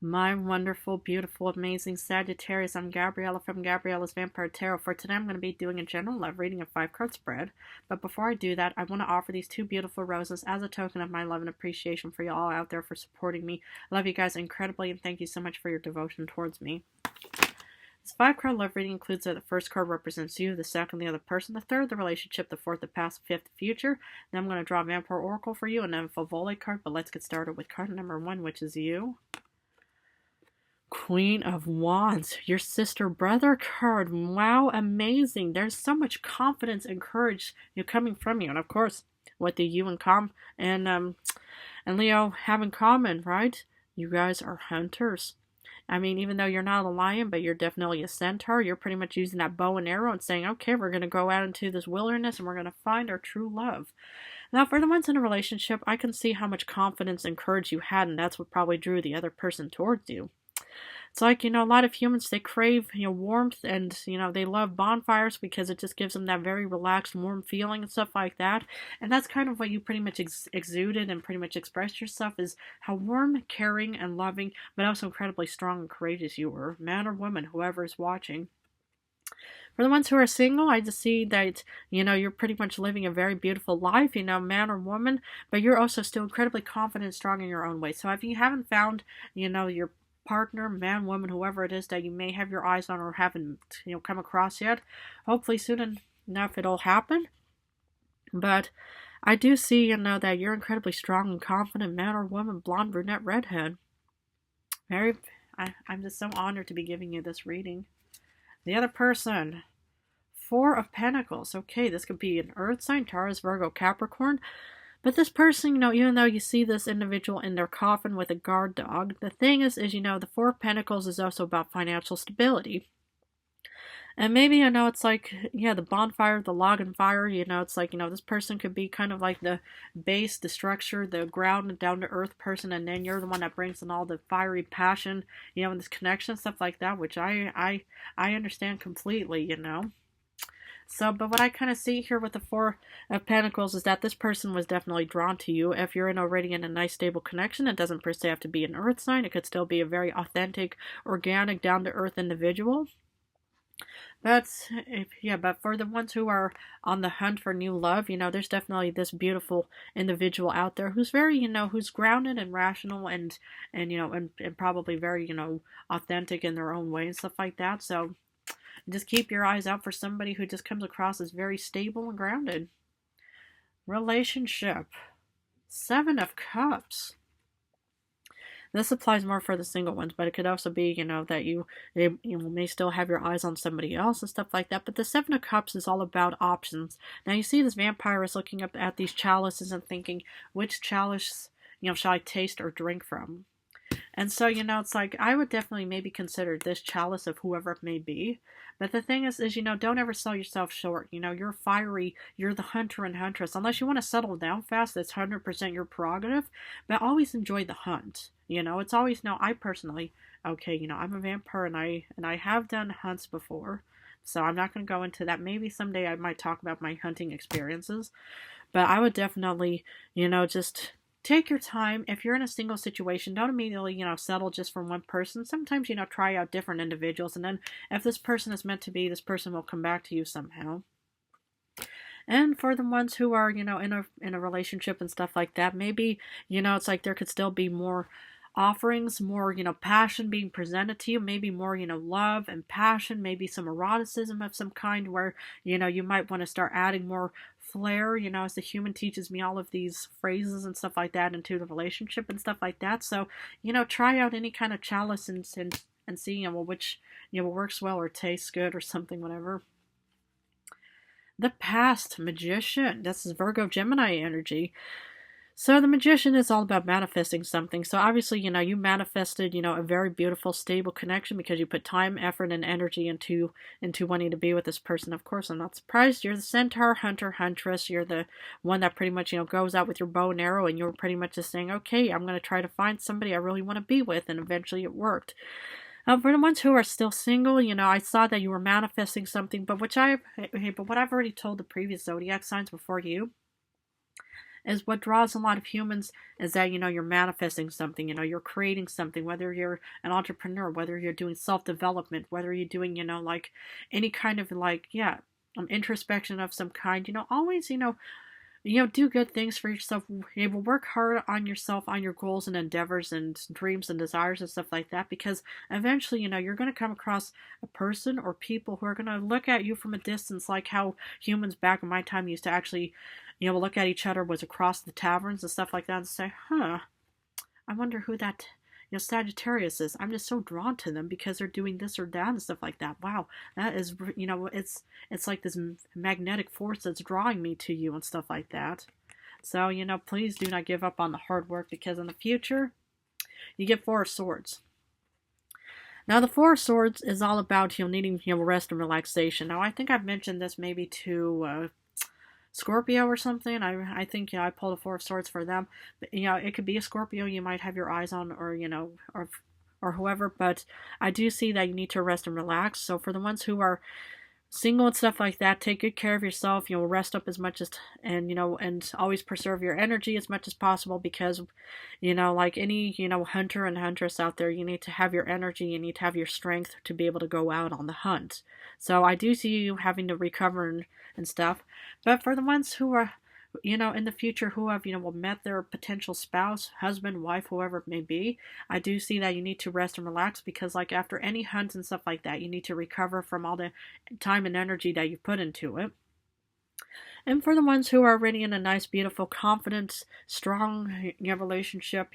My wonderful, beautiful, amazing Sagittarius. I'm Gabriella from Gabriella's Vampire Tarot. For today, I'm going to be doing a general love reading of 5 card spread. But before I do that, I want to offer these 2 beautiful roses as a token of my love and appreciation for you all out there for supporting me. I love you guys incredibly, and thank you so much for your devotion towards me. This 5 card love reading includes that the first card represents you, the second the other person, the third the relationship, the fourth the past, the fifth the future. Then I'm going to draw a Vampire Oracle for you and then a Favole card. But let's get started with card number 1, which is you. Queen of Wands, your sister brother card. Wow, amazing. There's so much confidence and courage coming from you. And of course, what do you and Leo have in common, right? You guys are hunters. I mean, even though you're not a lion, but you're definitely a centaur, you're pretty much using that bow and arrow and saying, okay, we're going to go out into this wilderness and we're going to find our true love. Now, for the ones in a relationship, I can see how much confidence and courage you had, and that's what probably drew the other person towards you. It's like, a lot of humans, they crave, warmth and, they love bonfires because it just gives them that very relaxed, warm feeling and stuff like that. And that's kind of what you pretty much exuded and pretty much expressed yourself, is how warm, caring, and loving, but also incredibly strong and courageous you were, man or woman, whoever is watching. For the ones who are single, I just see that, you're pretty much living a very beautiful life, man or woman, but you're also still incredibly confident and strong in your own way. So if you haven't found, your partner, man, woman, whoever it is that you may have your eyes on or haven't, come across yet, hopefully soon enough it'll happen. But I do see, that you're incredibly strong and confident, man or woman, blonde, brunette, redhead. I'm just so honored to be giving you this reading. The other person, 4 of Pentacles. Okay, this could be an Earth sign, Taurus, Virgo, Capricorn. But this person, even though you see this individual in their coffin with a guard dog, the thing is, the 4 of Pentacles is also about financial stability. And maybe, it's like, the bonfire, the log and fire, it's like, this person could be kind of like the base, the structure, the ground, down-to-earth person, and then you're the one that brings in all the fiery passion, and this connection, stuff like that, which I understand completely, So, but what I kind of see here with the 4 of Pentacles is that this person was definitely drawn to you. If you're already in a nice, stable connection, it doesn't per se have to be an Earth sign. It could still be a very authentic, organic, down-to-earth individual. But for the ones who are on the hunt for new love, there's definitely this beautiful individual out there who's very, who's grounded and rational and probably very, authentic in their own way and stuff like that. So just keep your eyes out for somebody who just comes across as very stable and grounded. Relationship. 7 of Cups. This applies more for the single ones, but it could also be, that you may still have your eyes on somebody else and stuff like that. But the 7 of Cups is all about options. Now you see this vampire is looking up at these chalices and thinking, which chalice, shall I taste or drink from? And so, it's like, I would definitely maybe consider this chalice of whoever it may be. But the thing is, don't ever sell yourself short. You're fiery, you're the hunter and huntress. Unless you want to settle down fast, that's 100% your prerogative. But always enjoy the hunt. It's always, I personally, okay, I'm a vampire and I have done hunts before. So I'm not going to go into that. Maybe someday I might talk about my hunting experiences. But I would definitely, just take your time. If you're in a single situation, don't immediately, settle just for one person. Sometimes, try out different individuals. And then if this person is meant to be, this person will come back to you somehow. And for the ones who are, in a relationship and stuff like that, maybe, it's like there could still be more offerings, more, passion being presented to you, maybe more, love and passion, maybe some eroticism of some kind where, you might want to start adding more flair, as the human teaches me all of these phrases and stuff like that into the relationship and stuff like that. So, try out any kind of chalice and see, which, works well or tastes good or something, whatever. The past, Magician. This is Virgo Gemini energy. So the Magician is all about manifesting something. So obviously, you manifested, a very beautiful, stable connection because you put time, effort, and energy into wanting to be with this person. Of course, I'm not surprised. You're the centaur, hunter, huntress. You're the one that pretty much, goes out with your bow and arrow, and you're pretty much just saying, okay, I'm going to try to find somebody I really want to be with, and eventually it worked. For the ones who are still single, I saw that you were manifesting something, but what I've already told the previous zodiac signs before you, is what draws a lot of humans is that, you're manifesting something, you're creating something, whether you're an entrepreneur, whether you're doing self-development, whether you're doing, like any kind of like, yeah, introspection of some kind, always, do good things for yourself. You will work hard on yourself, on your goals and endeavors and dreams and desires and stuff like that, because eventually, you're going to come across a person or people who are going to look at you from a distance, like how humans back in my time used to actually, look at each other was across the taverns and stuff like that and say, huh, I wonder who that Sagittarius is. I'm just so drawn to them because they're doing this or that and stuff like that. Wow, that is, it's like this magnetic force that's drawing me to you and stuff like that. So, please do not give up on the hard work, because in the future, you get Four of Swords. Now, the Four of Swords is all about, needing, rest and relaxation. Now, I think I've mentioned this maybe to, Scorpio or something. I think, I pulled a Four of Swords for them. But, it could be a Scorpio you might have your eyes on, or, or whoever, but I do see that you need to rest and relax. So for the ones who are single and stuff like that, take good care of yourself, rest up as much as, and, and always preserve your energy as much as possible, because, like any, hunter and huntress out there, you need to have your energy, you need to have your strength to be able to go out on the hunt. So I do see you having to recover and stuff. But for the ones who are, in the future, who have, met their potential spouse, husband, wife, whoever it may be, I do see that you need to rest and relax, because like after any hunt and stuff like that, you need to recover from all the time and energy that you put into it. And for the ones who are already in a nice, beautiful, confident, strong relationship,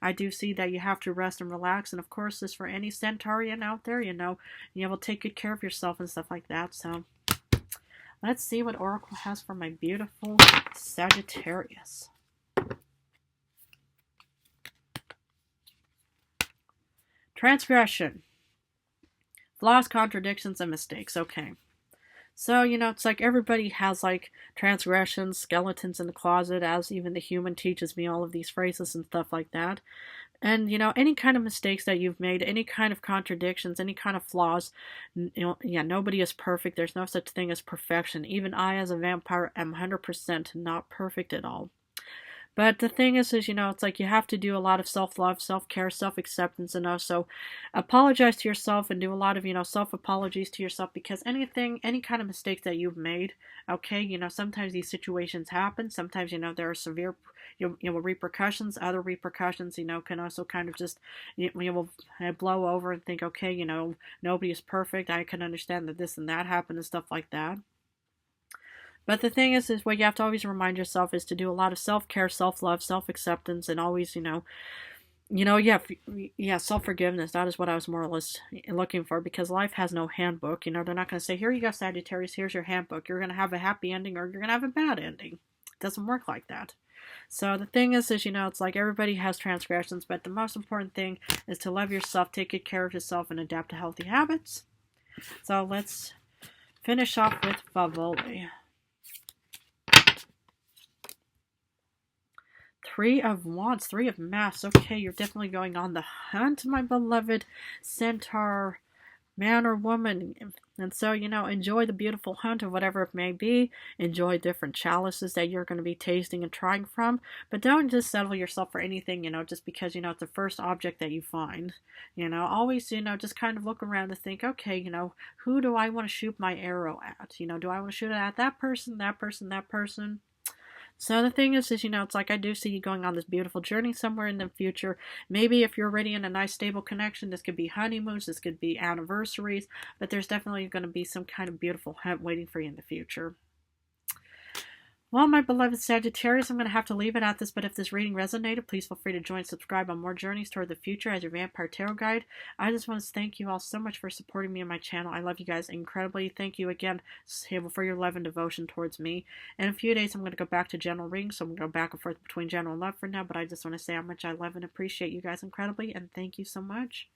I do see that you have to rest and relax. And of course, this for any Centaurian out there, you will take good care of yourself and stuff like that. So let's see what Oracle has for my beautiful Sagittarius. Transgression. Flaws, contradictions, and mistakes. Okay. So, it's like everybody has like transgressions, skeletons in the closet, as even the human teaches me all of these phrases and stuff like that. And, any kind of mistakes that you've made, any kind of contradictions, any kind of flaws, nobody is perfect. There's no such thing as perfection. Even I, as a vampire, am 100% not perfect at all. But the thing is, it's like you have to do a lot of self-love, self-care, self-acceptance, and also apologize to yourself and do a lot of, self-apologies to yourself, because any kind of mistakes that you've made, okay, sometimes these situations happen. Sometimes, there are severe, repercussions. Other repercussions, can also kind of just, blow over and think, okay, nobody is perfect. I can understand that this and that happened and stuff like that. But the thing is what you have to always remind yourself is to do a lot of self-care, self-love, self-acceptance, and always, self-forgiveness. That is what I was more or less looking for, because life has no handbook. They're not going to say, here you go, Sagittarius, here's your handbook. You're going to have a happy ending or you're going to have a bad ending. It doesn't work like that. So the thing is, it's like everybody has transgressions, but the most important thing is to love yourself, take good care of yourself, and adapt to healthy habits. So let's finish off with Favoli. Three of Wands, Three of Masks. Okay, you're definitely going on the hunt, my beloved Centaur man or woman. And so, enjoy the beautiful hunt of whatever it may be. Enjoy different chalices that you're going to be tasting and trying from. But don't just settle yourself for anything, just because, it's the first object that you find. Always, just kind of look around and think, okay, who do I want to shoot my arrow at? Do I want to shoot it at that person, that person, that person? So the thing is, it's like I do see you going on this beautiful journey somewhere in the future. Maybe if you're already in a nice stable connection, this could be honeymoons, this could be anniversaries, but there's definitely going to be some kind of beautiful hunt waiting for you in the future. Well, my beloved Sagittarius, I'm going to have to leave it at this, but if this reading resonated, please feel free to join and subscribe on more journeys toward the future as your Vampire Tarot Guide. I just want to thank you all so much for supporting me on my channel. I love you guys incredibly. Thank you again for your love and devotion towards me. In a few days, I'm going to go back to general readings, so I'm going to go back and forth between general and love for now, but I just want to say how much I love and appreciate you guys incredibly, and thank you so much.